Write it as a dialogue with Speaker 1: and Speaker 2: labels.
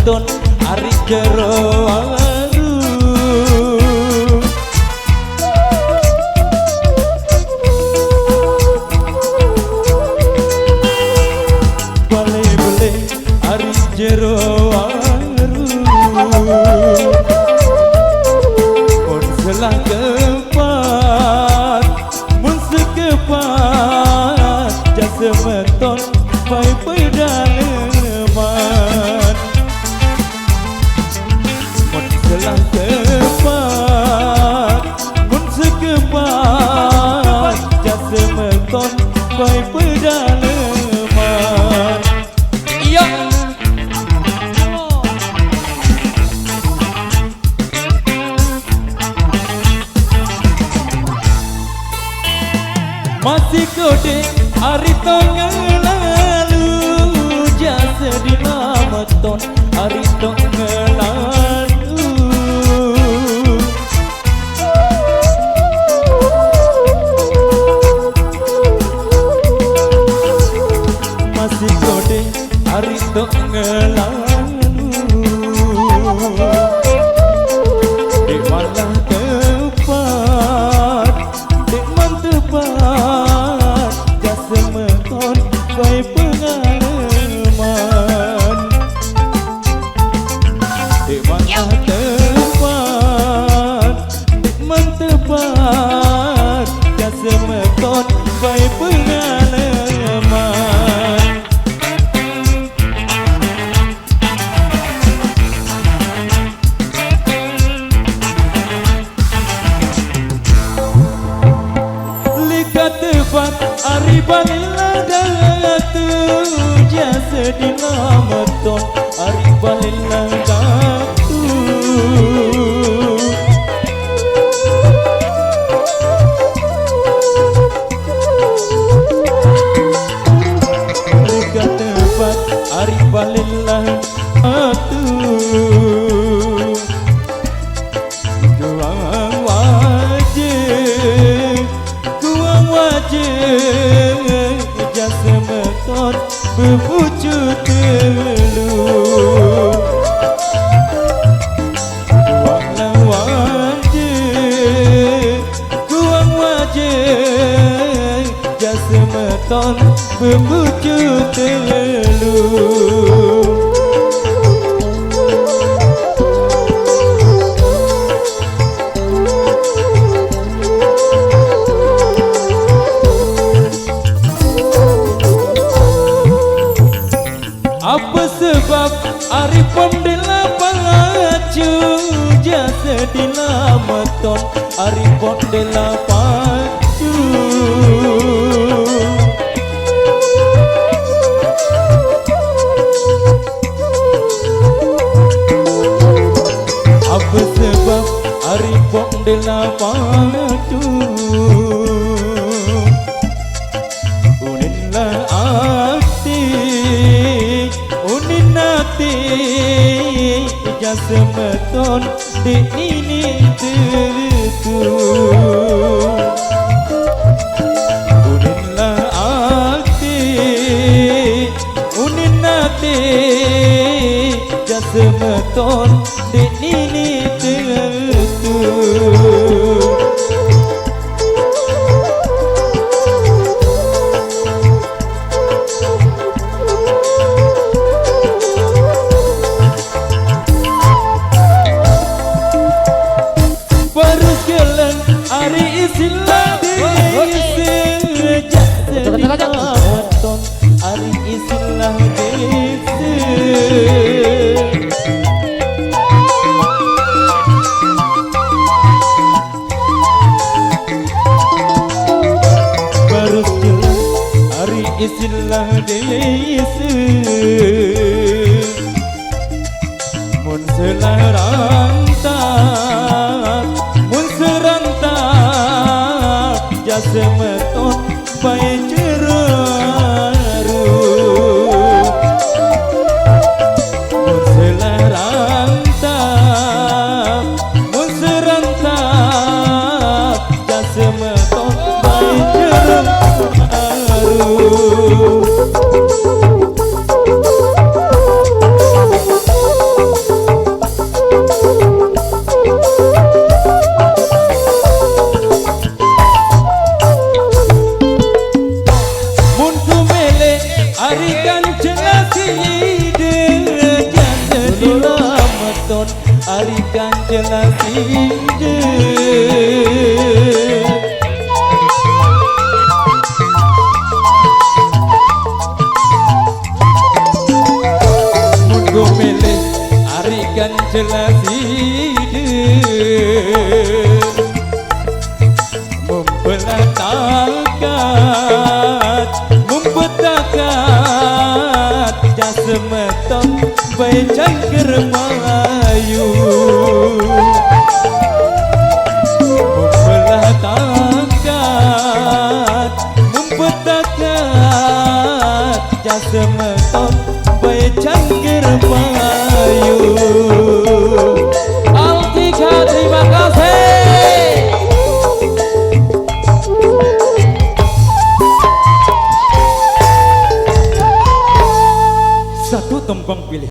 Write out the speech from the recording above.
Speaker 1: semeton ari jero aru bale-bale ari jero aru mun selah kepat mun sekepat jasa semeton pai pedaleman mun selah kepat mun sekepat jasa semeton pai pedaleman iya masih kode hari tengah lalu jasa dinamaton hari tengah lalu masih kode hari tengah lalu di mana tepat di mana tepat jasa meton pai pengalaman di mana tepat di mana tepat jasa meton pai pengalaman lihat tepat ari balila datu jasa dinamaton ari balila datu lihat tepat ari balila datu jasa meton berwujud telu kuang wajib jasa meton berwujud telu apa sebab ari pembela pacu jasa dinamaton ari pembela pacu apa sebab ari pembela pacu uninlah akti uninati jasa meton di ini tertu uninlah akti uninati jasa meton di ini tertu ari istilah desi jasa dinamaton ari istilah desi baru jelas ari istilah desi mun selarantah mun serentak jasa meton pai jeraru mun selarantah mun serentak jasa meton pai jeraru hari kang jelas ide Mungo milih hari kang jelas ide Membelatakat Membetakat Jasemeton bayi cangkir mayu Membelatakat Membetakat Jasemeton bayi cangkir mayu